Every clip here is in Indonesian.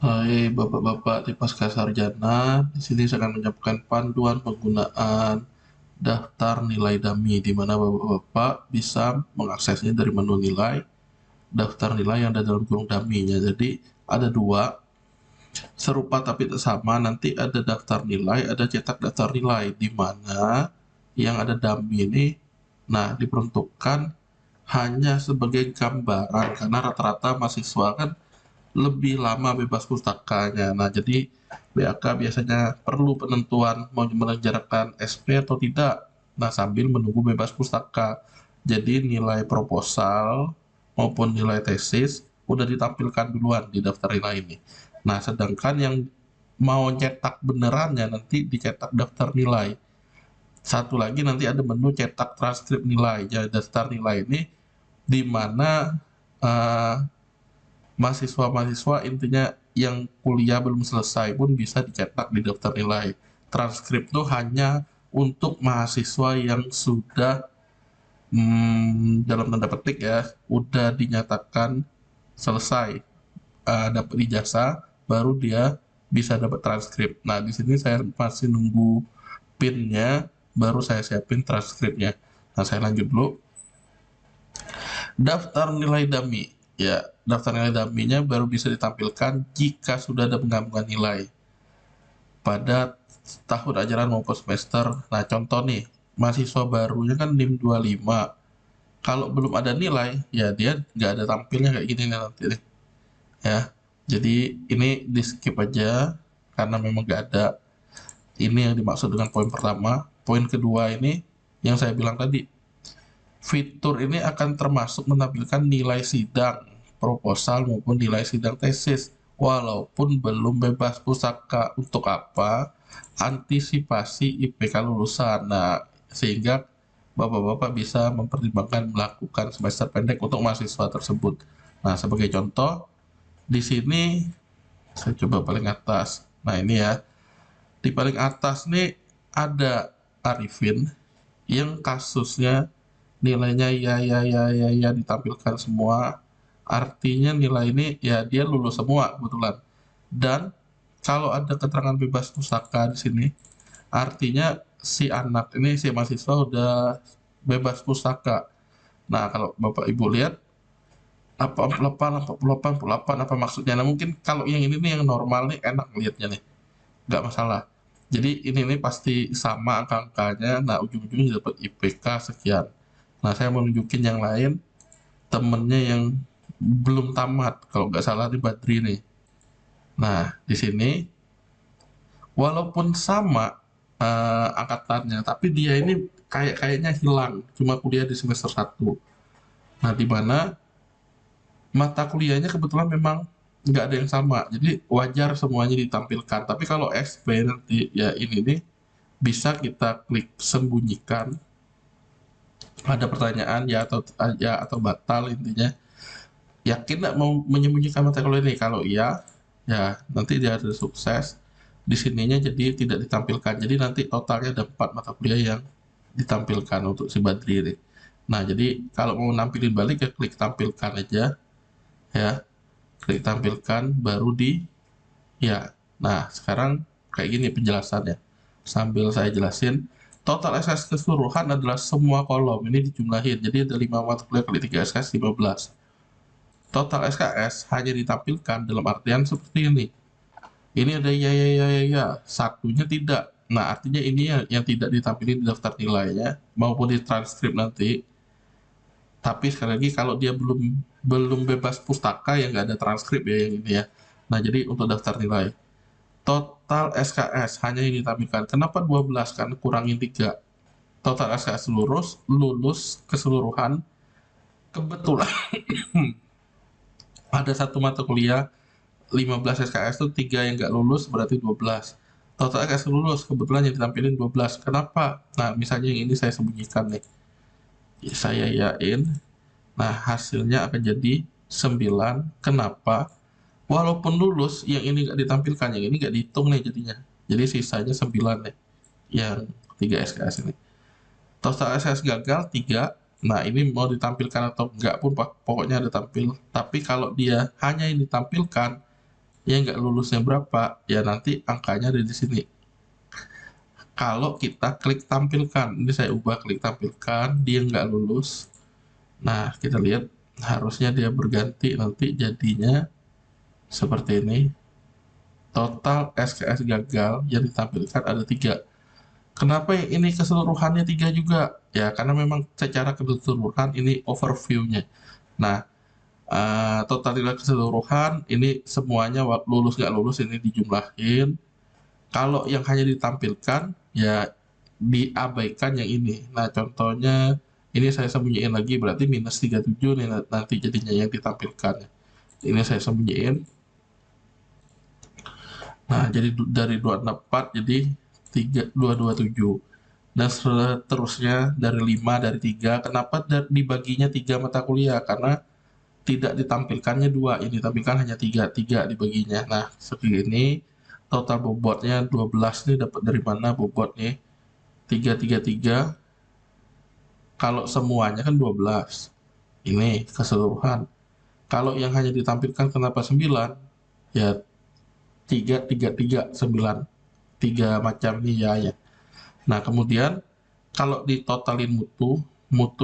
Hai Bapak-bapak di Pascasarjana, di sini saya akan menyampaikan panduan penggunaan daftar nilai dummy, di mana Bapak-bapak bisa mengaksesnya dari menu nilai, daftar nilai yang ada dalam kurung dummy-nya. Jadi ada dua, serupa tapi tak sama. Nanti ada daftar nilai, ada cetak daftar nilai, di mana yang ada dummy ini, nah diperuntukkan hanya sebagai gambaran, karena rata-rata mahasiswa kan lebih lama bebas pustakanya. Nah, jadi BAK biasanya perlu penentuan mau mengerjakan SP atau tidak. Nah, sambil menunggu bebas pustaka. Jadi nilai proposal maupun nilai tesis udah ditampilkan duluan di daftar nilai ini. Nah, sedangkan yang mau cetak benerannya nanti dicetak daftar nilai. Satu lagi nanti ada menu cetak transkrip nilai. Jadi daftar nilai ini di mana eh, mahasiswa-mahasiswa intinya yang kuliah belum selesai pun bisa dicetak di daftar nilai. Transkrip itu hanya untuk mahasiswa yang sudah dalam tanda petik ya, udah dinyatakan selesai dapat ijazah, baru dia bisa dapat transkrip. Nah, di sini saya masih nunggu pinnya, baru saya siapin transkripnya. Nah, saya lanjut dulu. Daftar nilai dummy. Ya, daftar nilai dummy-nya baru bisa ditampilkan jika sudah ada penggabungan nilai pada tahun ajaran maupun semester. Nah, contoh nih, mahasiswa barunya kan NIM 25. Kalau belum ada nilai, ya dia nggak ada tampilnya kayak gini nih nanti nih. Ya, jadi ini di skip aja karena memang nggak ada. Ini yang dimaksud dengan poin pertama. Poin kedua ini yang saya bilang tadi, fitur ini akan termasuk menampilkan nilai sidang proposal maupun nilai sidang tesis walaupun belum bebas pusaka. Untuk apa? Antisipasi IPK lulusan. Nah, sehingga bapak-bapak bisa mempertimbangkan melakukan semester pendek untuk mahasiswa tersebut. Nah, sebagai contoh, di sini saya coba paling atas. Nah, ini ya. Di paling atas nih ada Arifin yang kasusnya nilainya ya ditampilkan semua. Artinya nilai ini ya dia lulus semua kebetulan. Dan kalau ada keterangan bebas pustaka di sini, artinya si anak ini si mahasiswa udah bebas pustaka. Nah, kalau Bapak Ibu lihat apa 48, 48, 48 apa maksudnya? Nah, mungkin kalau yang ini nih yang normal nih enak lihatnya nih, nggak masalah. Jadi ini nih pasti sama angka-angkanya. Nah, ujung-ujungnya dapat IPK sekian. Nah, saya mau nunjukin yang lain, temennya yang belum tamat, kalau nggak salah di Badri nih. Nah, di sini walaupun sama angkatannya, tapi dia ini kayaknya hilang, cuma kuliah di semester satu. Nah, di mana mata kuliahnya kebetulan memang nggak ada yang sama, jadi wajar semuanya ditampilkan. Tapi kalau SP nanti ya ini nih bisa kita klik sembunyikan. Ada pertanyaan ya atau batal intinya. Yakin nggak mau menyembunyikan mata kuliah ini? Kalau iya, ya nanti dia ada sukses. Di sininya jadi tidak ditampilkan. Jadi nanti totalnya ada 4 mata kuliah yang ditampilkan untuk si Badri ini. Nah, jadi kalau mau nampilin balik ya klik tampilkan aja ya. Klik tampilkan baru di ya. Nah, sekarang kayak gini penjelasannya. Sambil saya jelasin, total SKS keseluruhan adalah semua kolom ini dijumlahin. Jadi ada 5 mata kuliah kali 3 SKS 15. Total SKS hanya ditampilkan dalam artian seperti ini. Ini ada ya, satunya tidak. Nah, artinya ini yang tidak ditampilkan di daftar nilainya maupun di transkrip nanti. Tapi sekali lagi kalau dia belum belum bebas pustaka ya nggak ada transkrip ya yang ini ya. Nah, jadi untuk daftar nilai. Total SKS hanya yang ditampilkan. Kenapa 12? Karena kurangin 3. Total SKS lulus keseluruhan. Kebetulan ada satu mata kuliah 15 SKS itu 3 yang nggak lulus berarti 12. Total SKS lulus kebetulan yang ditampilin 12. Kenapa? Nah, misalnya yang ini saya sembunyikan nih. Saya yain. Nah, hasilnya akan jadi 9. Kenapa? Walaupun lulus, yang ini nggak ditampilkan, yang ini nggak dihitung nih jadinya. Jadi sisanya 9 nih, yang 3 SKS ini. Total SKS gagal 3. Nah, ini mau ditampilkan atau enggak pun pokoknya ada tampil. Tapi kalau dia hanya yang ditampilkan, yang nggak lulusnya berapa, ya nanti angkanya ada di sini. Kalau kita klik tampilkan, ini saya ubah klik tampilkan, dia nggak lulus. Nah, kita lihat harusnya dia berganti nanti jadinya seperti ini. Total SKS gagal yang ditampilkan ada 3. Kenapa yang ini keseluruhannya 3 juga? Ya, karena memang secara keseluruhan ini overview-nya. Nah, total nilai keseluruhan ini semuanya lulus nggak lulus ini dijumlahin. Kalau yang hanya ditampilkan, ya diabaikan yang ini. Nah, contohnya ini saya sembunyiin lagi, berarti minus 37 nih nanti jadinya yang ditampilkan. Ini saya sembunyiin. Nah, jadi dari 264 jadi 227. Dan seterusnya dari 5, dari 3. Kenapa dibaginya 3 mata kuliah? Karena tidak ditampilkannya 2, ini ditampilkan hanya 3 dibaginya. Nah, segini total bobotnya 12 nih, dapat dari mana bobot nih? 333. Kalau semuanya kan 12. Ini keseluruhan. Kalau yang hanya ditampilkan kenapa 9? Ya 3 3 3 9. 3 macam nih ya. Nah, kemudian kalau ditotalin mutu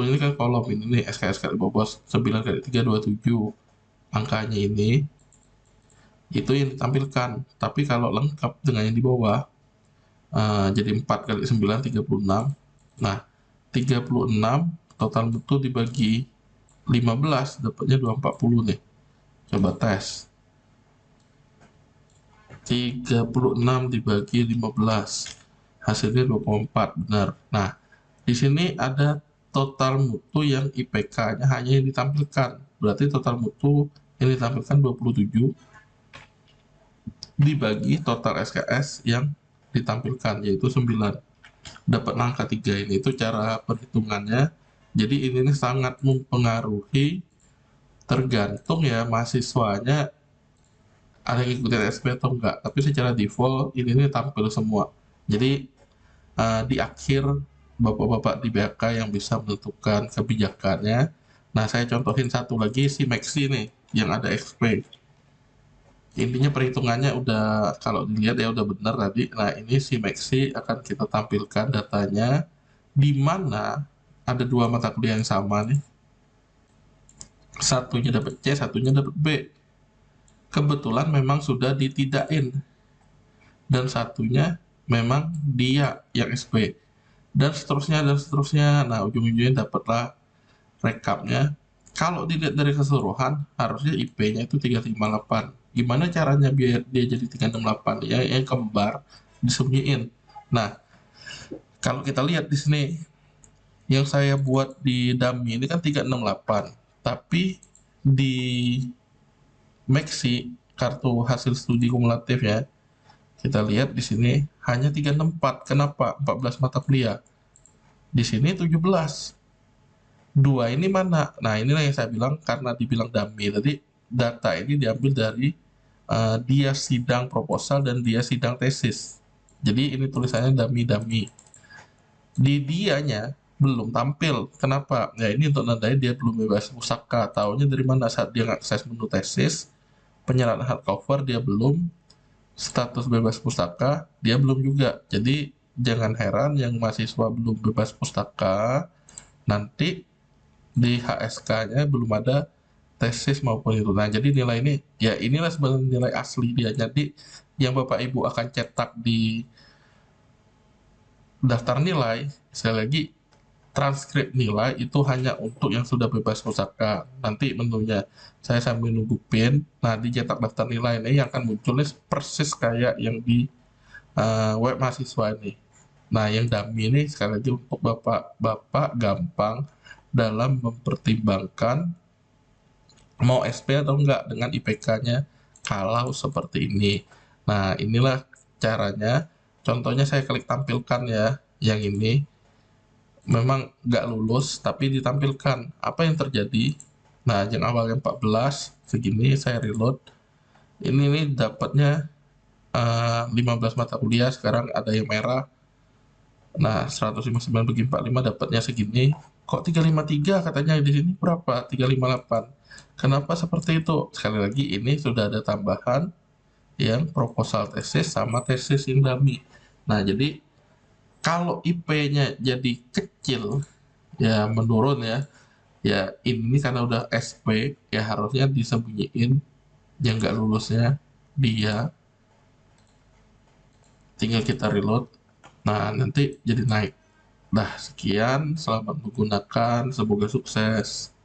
ini kan kolom ini nih SKS kali bobos 9 kali 3 27. Angkanya ini itu yang ditampilkan. Tapi kalau lengkap dengan yang di bawah, jadi 4 kali 9 36. Nah, 36 total mutu dibagi 15 dapatnya 240 nih. Coba tes. 36 dibagi 15. Hasilnya 24, benar. Nah, di sini ada total mutu yang IPK-nya hanya yang ditampilkan. Berarti total mutu yang ditampilkan 27 dibagi total SKS yang ditampilkan, yaitu 9. Dapat angka 3 ini. Itu cara perhitungannya. Jadi ini sangat mempengaruhi, tergantung ya mahasiswanya ada yang ikutin SP atau enggak. Tapi secara default ini tampil semua. Jadi di akhir bapak-bapak di BK yang bisa menentukan kebijakannya. Nah, saya contohin satu lagi si Maxi nih yang ada XP. Intinya perhitungannya udah, kalau dilihat ya udah benar tadi. Nah, ini si Maxi akan kita tampilkan datanya, di mana ada 2 mata kuliah yang sama nih. Satunya dapat C, satunya dapat B. Kebetulan memang sudah ditidakin. Dan satunya memang dia yang SP. Dan seterusnya, dan seterusnya. Nah, ujung-ujungnya dapatlah rekapnya. Kalau dilihat dari keseluruhan, harusnya IP-nya itu 358. Gimana caranya biar dia jadi 368? Ya, yang kembar disembunyiin. Nah, kalau kita lihat di sini, yang saya buat di dummy ini kan 368. Tapi di Maxi, kartu hasil studi kumulatif ya, kita lihat di sini hanya 364. Kenapa? 14 mata kuliah. Di sini 17. 2 ini mana? Nah, inilah yang saya bilang karena dibilang dummy. Tadi data ini diambil dari dia sidang proposal dan dia sidang tesis. Jadi ini tulisannya dummy-dummy. Di dianya belum tampil. Kenapa? Ya ini untuk nandai dia belum bebas pusaka. Taunya dari mana saat dia ngakses menu tesis, penyerahan hardcover dia belum, status bebas pustaka dia belum juga. Jadi jangan heran yang mahasiswa belum bebas pustaka nanti di HSK-nya belum ada tesis maupun itu. Nah, jadi nilai ini, ya inilah sebenarnya nilai asli dia. Jadi yang Bapak Ibu akan cetak di daftar nilai, sekali lagi transkrip nilai itu hanya untuk yang sudah bebas pustaka. Nanti menunya saya sambil nunggu pin. Nah, dicetak daftar nilai ini yang akan munculnya persis kayak yang di web mahasiswa ini. Nah, yang dummy ini sekali lagi untuk bapak-bapak gampang dalam mempertimbangkan mau SP atau enggak dengan IPK-nya kalau seperti ini. Nah, inilah caranya. Contohnya saya klik tampilkan ya, yang ini memang nggak lulus tapi ditampilkan. Apa yang terjadi? Nah, yang awalnya 14 segini saya reload. Ini nih dapatnya 15 mata kuliah, sekarang ada yang merah. Nah, 159 bagi 45 dapatnya segini. Kok 353 katanya di sini berapa? 358. Kenapa seperti itu? Sekali lagi ini sudah ada tambahan yang proposal tesis sama tesis yang dummy. Nah, jadi kalau IP-nya jadi kecil, ya menurun ya. Ya ini karena udah SP, ya harusnya disembunyiin yang nggak lulusnya dia, tinggal kita reload. Nah, nanti jadi naik. Dah, sekian, selamat menggunakan, semoga sukses.